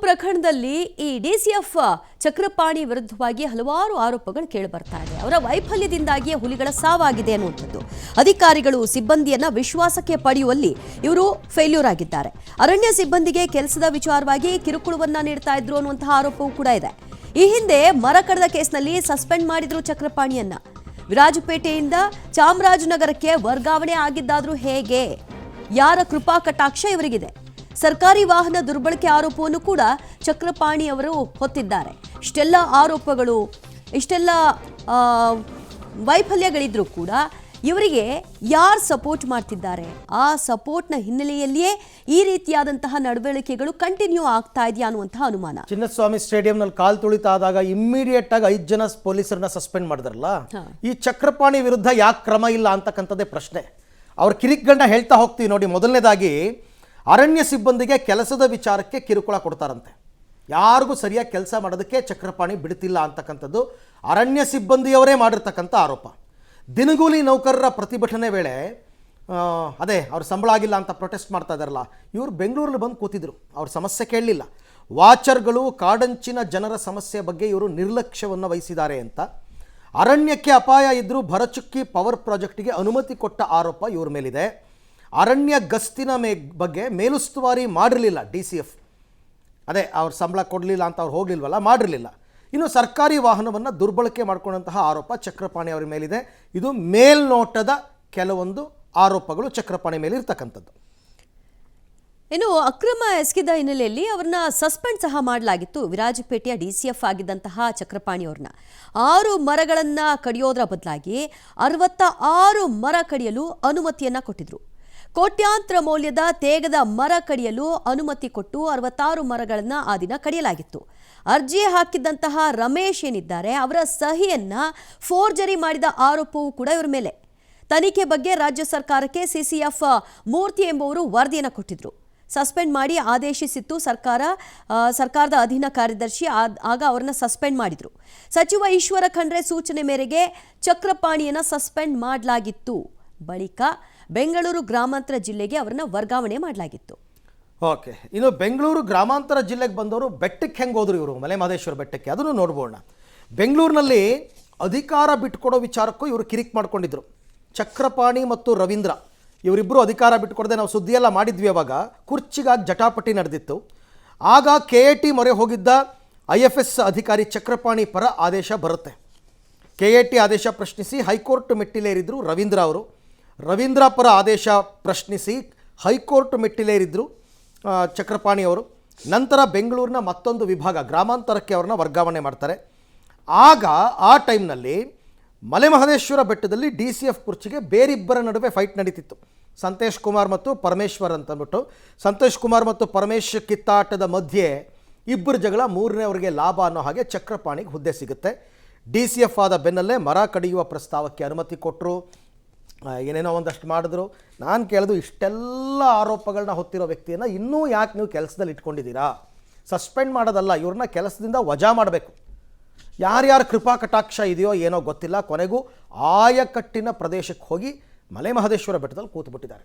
ಪ್ರಕರಣದಲ್ಲಿ ಈ ಡಿಸಿಎಫ್ ಚಕ್ರಪಾಣಿ ವಿರುದ್ಧವಾಗಿ ಹಲವಾರು ಆರೋಪಗಳು ಕೇಳಿಬರ್ತಾ ಇದೆ. ಅವರ ವೈಫಲ್ಯದಿಂದಾಗಿಯೇ ಹುಲಿಗಳ ಸಾವಾಗಿದೆ ಅನ್ನುವಂಥದ್ದು. ಅಧಿಕಾರಿಗಳು ಸಿಬ್ಬಂದಿಯನ್ನ ವಿಶ್ವಾಸಕ್ಕೆ ಪಡೆಯುವಲ್ಲಿ ಇವರು ಫೇಲ್ಯೂರ್ ಆಗಿದ್ದಾರೆ. ಅರಣ್ಯ ಸಿಬ್ಬಂದಿಗೆ ಕೆಲಸದ ವಿಚಾರವಾಗಿ ಕಿರುಕುಳವನ್ನ ನೀಡ್ತಾ ಇದ್ರು ಅನ್ನುವಂತಹ ಆರೋಪವೂ ಕೂಡ ಇದೆ. ಈ ಹಿಂದೆ ಮರ ಕಡದ ಕೇಸ್ನಲ್ಲಿ ಸಸ್ಪೆಂಡ್ ಮಾಡಿದ್ರು ಚಕ್ರಪಾಣಿಯನ್ನ. ವಿರಾಜಪೇಟೆಯಿಂದ ಚಾಮರಾಜನಗರಕ್ಕೆ ವರ್ಗಾವಣೆ ಆಗಿದ್ದಾದ್ರೂ ಹೇಗೆ? ಯಾರ ಕೃಪಾ ಕಟಾಕ್ಷ ಇವರಿಗಿದೆ? ಸರ್ಕಾರಿ ವಾಹನ ದುರ್ಬಳಕೆ ಆರೋಪವನ್ನು ಕೂಡ ಚಕ್ರಪಾಣಿ ಅವರು ಹೊತ್ತಿದ್ದಾರೆ. ಇಷ್ಟೆಲ್ಲ ಆರೋಪಗಳು, ಇಷ್ಟೆಲ್ಲ ವೈಫಲ್ಯಗಳಿದ್ರೂ ಕೂಡ ಇವರಿಗೆ ಯಾರು ಸಪೋರ್ಟ್ ಮಾಡ್ತಿದ್ದಾರೆ? ಆ ಸಪೋರ್ಟ್ನ ಹಿನ್ನೆಲೆಯಲ್ಲಿಯೇ ಈ ರೀತಿಯಾದಂತಹ ನಡವಳಿಕೆಗಳು ಕಂಟಿನ್ಯೂ ಆಗ್ತಾ ಇದೆಯಾ ಅನ್ನುವಂತಹ ಅನುಮಾನ. ಚಿನ್ನಸ್ವಾಮಿ ಸ್ಟೇಡಿಯಂನಲ್ಲಿ ಕಾಲ್ ತುಳಿತಾದಾಗ ಇಮ್ಮಿಡಿಯೇಟ್ ಆಗಿ 5 ಜನ ಪೊಲೀಸರನ್ನ ಸಸ್ಪೆಂಡ್ ಮಾಡಿದ್ರಲ್ಲ, ಈ ಚಕ್ರಪಾಣಿ ವಿರುದ್ಧ ಯಾಕೆ ಕ್ರಮ ಇಲ್ಲ ಅಂತಕ್ಕಂಥದ್ದೇ ಪ್ರಶ್ನೆ. ಅವ್ರ ಕಿರಿಕ್ಗಂಡ ಹೇಳ್ತಾ ಹೋಗ್ತೀವಿ ನೋಡಿ. ಮೊದಲನೇದಾಗಿ ಅರಣ್ಯ ಸಿಬ್ಬಂದಿಗೆ ಕೆಲಸದ ವಿಚಾರಕ್ಕೆ ಕಿರುಕುಳ ಕೊಡ್ತಾರಂತೆ. ಯಾರಿಗೂ ಸರಿಯಾಗಿ ಕೆಲಸ ಮಾಡೋದಕ್ಕೆ ಚಕ್ರಪಾಣಿ ಬಿಡ್ತಿಲ್ಲ ಅಂತಕ್ಕಂಥದ್ದು ಅರಣ್ಯ ಸಿಬ್ಬಂದಿಯವರೇ ಮಾಡಿರ್ತಕ್ಕಂಥ ಆರೋಪ. ದಿನಗೂಲಿ ನೌಕರರ ಪ್ರತಿಭಟನೆ ವೇಳೆ ಅದೇ ಅವ್ರ ಸಂಬಳ ಆಗಿಲ್ಲ ಅಂತ ಪ್ರೊಟೆಸ್ಟ್ ಮಾಡ್ತಾ ಇದ್ದಾರಲ್ಲ, ಇವರು ಬೆಂಗಳೂರಲ್ಲಿ ಬಂದು ಕೂತಿದ್ರು. ಅವ್ರ ಸಮಸ್ಯೆ ಕೇಳಲಿಲ್ಲ. ವಾಚರ್ಗಳು, ಕಾಡಂಚಿನ ಜನರ ಸಮಸ್ಯೆ ಬಗ್ಗೆ ಇವರು ನಿರ್ಲಕ್ಷ್ಯವನ್ನು ವಹಿಸಿದ್ದಾರೆ ಅಂತ ಅರಣ್ಯಕ್ಕೆ ಅಪಾಯ ಇದ್ದರೂ ಭರಚುಕ್ಕಿ ಪವರ್ ಪ್ರಾಜೆಕ್ಟಿಗೆ ಅನುಮತಿ ಕೊಟ್ಟ ಆರೋಪ ಇವ್ರ ಮೇಲಿದೆ. ಅರಣ್ಯ ಗಸ್ತಿನ ಬಗ್ಗೆ ಮೇಲುಸ್ತುವಾರಿ ಮಾಡಿರಲಿಲ್ಲ DCF. ಅದೇ ಅವ್ರ ಸಂಬಳ ಕೊಡಲಿಲ್ಲ ಅಂತ ಅವ್ರು ಹೋಗಲಿಲ್ವಲ್ಲ, ಮಾಡಿರಲಿಲ್ಲ. ಇನ್ನು ಸರ್ಕಾರಿ ವಾಹನವನ್ನು ದುರ್ಬಳಕೆ ಮಾಡಿಕೊಂಡಂತಹ ಆರೋಪ ಚಕ್ರಪಾಣಿ ಅವರ ಮೇಲಿದೆ. ಇದು ಮೇಲ್ನೋಟದ ಕೆಲವೊಂದು ಆರೋಪಗಳು ಚಕ್ರಪಾಣಿ ಮೇಲೆ ಇರ್ತಕ್ಕಂಥದ್ದು. ಇನ್ನು ಅಕ್ರಮ ಎಸಗಿದ ಹಿನ್ನೆಲೆಯಲ್ಲಿ ಅವ್ರನ್ನ ಸಸ್ಪೆಂಡ್ ಸಹ ಮಾಡಲಾಗಿತ್ತು. ವಿರಾಜಪೇಟೆಯ DCF ಆಗಿದ್ದಂತಹ ಚಕ್ರಪಾಣಿ ಅವ್ರನ್ನ 6 ಮರಗಳನ್ನ ಕಡಿಯೋದ್ರ ಬದಲಾಗಿ 66 ಮರ ಕಡಿಯಲು ಅನುಮತಿಯನ್ನ ಕೊಟ್ಟಿದ್ರು. ಕೋಟ್ಯಾಂತರ ಮೌಲ್ಯದ ತೇಗದ ಮರ ಕಡಿಯಲು ಅನುಮತಿ ಕೊಟ್ಟು 66 ಮರಗಳನ್ನ ಆ ದಿನ ಕಡಿಯಲಾಗಿತ್ತು. ಅರ್ಜಿ ಹಾಕಿದ್ದಂತಹ ರಮೇಶ್ ಏನಿದ್ದಾರೆ, ಅವರ ಸಹಿಯನ್ನ ಫೋರ್ಜರಿ ಮಾಡಿದ ಆರೋಪವೂ ಕೂಡ ಇವರ ಮೇಲೆ. ತನಿಖೆ ಬಗ್ಗೆ ರಾಜ್ಯ ಸರ್ಕಾರಕ್ಕೆ CCF ಮೂರ್ತಿ ಎಂಬುವರು ವರದಿಯನ್ನು ಕೊಟ್ಟಿದ್ರು. ಸಸ್ಪೆಂಡ್ ಮಾಡಿ ಆದೇಶಿಸಿತ್ತು ಸರ್ಕಾರದ ಅಧೀನ ಕಾರ್ಯದರ್ಶಿ. ಆಗ ಅವರನ್ನ ಸಸ್ಪೆಂಡ್ ಮಾಡಿದ್ರು. ಸಚಿವ ಈಶ್ವರ ಖಂಡ್ರೆ ಸೂಚನೆ ಮೇರೆಗೆ ಚಕ್ರಪಾಣಿಯನ್ನ ಸಸ್ಪೆಂಡ್ ಮಾಡಲಾಗಿತ್ತು. ಬಳಿಕ ಬೆಂಗಳೂರು ಗ್ರಾಮಾಂತರ ಜಿಲ್ಲೆಗೆ ಅವರನ್ನ ವರ್ಗಾವಣೆ ಮಾಡಲಾಗಿತ್ತು. ಓಕೆ, ಇನ್ನು ಬೆಂಗಳೂರು ಗ್ರಾಮಾಂತರ ಜಿಲ್ಲೆಗೆ ಬಂದವರು ಬೆಟ್ಟಕ್ಕೆ ಹೆಂಗೆ ಹೋದ್ರು ಇವರು? ಮಲೆಮಹದೇಶ್ವರ ಬೆಟ್ಟಕ್ಕೆ. ಅದನ್ನು ನೋಡ್ಬೋಣ. ಬೆಂಗಳೂರಿನಲ್ಲಿ ಅಧಿಕಾರ ಬಿಟ್ಕೊಡೋ ವಿಚಾರಕ್ಕೂ ಇವರು ಕಿರಿಕ್ ಮಾಡ್ಕೊಂಡಿದ್ರು. ಚಕ್ರಪಾಣಿ ಮತ್ತು ರವೀಂದ್ರ ಇವರಿಬ್ಬರು ಅಧಿಕಾರ ಬಿಟ್ಕೊಡದೆ ನಾವು ಸುದ್ದಿಯೆಲ್ಲ ಮಾಡಿದ್ವಿ. ಅವಾಗ ಕುರ್ಚಿಗಾಗಿ ಜಟಾಪಟಿ ನಡೆದಿತ್ತು. ಆಗ KAT ಮೊರೆ ಹೋಗಿದ್ದ IFS ಅಧಿಕಾರಿ ಚಕ್ರಪಾಣಿ ಪರ ಆದೇಶ ಬರುತ್ತೆ. KAT ಆದೇಶ ಪ್ರಶ್ನಿಸಿ ಹೈಕೋರ್ಟ್ ಮೆಟ್ಟಿಲೇರಿದ್ರು ರವೀಂದ್ರ ಅವರು. ರವೀಂದ್ರ ಪರ ಆದೇಶ ಪ್ರಶ್ನಿಸಿ ಹೈಕೋರ್ಟ್ ಮೆಟ್ಟಿಲೇರಿದ್ರು ಚಕ್ರಪಾಣಿ ಅವರು. ನಂತರ ಬೆಂಗಳೂರಿನ ಮತ್ತೊಂದು ವಿಭಾಗ ಗ್ರಾಮಾಂತರಕ್ಕೆ ಅವ್ರನ್ನ ವರ್ಗಾವಣೆ ಮಾಡ್ತಾರೆ. ಆಗ ಆ ಟೈಮ್ನಲ್ಲಿ ಮಲೆಮಹದೇಶ್ವರ ಬೆಟ್ಟದಲ್ಲಿ DCF ಕುರ್ಚಿಗೆ ಬೇರಿಬ್ಬರ ನಡುವೆ ಫೈಟ್ ನಡೀತಿತ್ತು. ಸಂತೋಷ್ ಕುಮಾರ್ ಮತ್ತು ಪರಮೇಶ್ವರ್ ಅಂತಂದ್ಬಿಟ್ಟು. ಸಂತೋಷ್ ಕುಮಾರ್ ಮತ್ತು ಪರಮೇಶ್ ಕಿತ್ತಾಟದ ಮಧ್ಯೆ ಇಬ್ಬರು ಜಗಳ, ಮೂರನೇವರಿಗೆ ಲಾಭ ಅನ್ನೋ ಹಾಗೆ ಚಕ್ರಪಾಣಿಗೆ ಹುದ್ದೆ ಸಿಗುತ್ತೆ. DCF ಆದ ಬೆನ್ನಲ್ಲೇ ಮರ ಕಡಿಯುವ ಪ್ರಸ್ತಾವಕ್ಕೆ ಅನುಮತಿ ಕೊಟ್ಟರು. ಏನೇನೋ ಒಂದಷ್ಟು ಮಾಡಿದ್ರು. ನಾನು ಕೇಳಿದು, ಇಷ್ಟೆಲ್ಲ ಆರೋಪಗಳನ್ನ ಹೊತ್ತಿರೋ ವ್ಯಕ್ತಿಯನ್ನು ಇನ್ನೂ ಯಾಕೆ ನೀವು ಕೆಲಸದಲ್ಲಿ ಇಟ್ಕೊಂಡಿದ್ದೀರಾ? ಸಸ್ಪೆಂಡ್ ಮಾಡೋದಲ್ಲ, ಇವ್ರನ್ನ ಕೆಲಸದಿಂದ ವಜಾ ಮಾಡಬೇಕು. ಯಾರ್ಯಾರ ಕೃಪಾ ಕಟಾಕ್ಷ ಇದೆಯೋ ಏನೋ ಗೊತ್ತಿಲ್ಲ. ಕೊನೆಗೂ ಆಯಕಟ್ಟಿನ ಪ್ರದೇಶಕ್ಕೆ ಹೋಗಿ ಮಲೆಮಹದೇಶ್ವರ ಬೆಟ್ಟದಲ್ಲಿ ಕೂತ್ಬಿಟ್ಟಿದ್ದಾರೆ.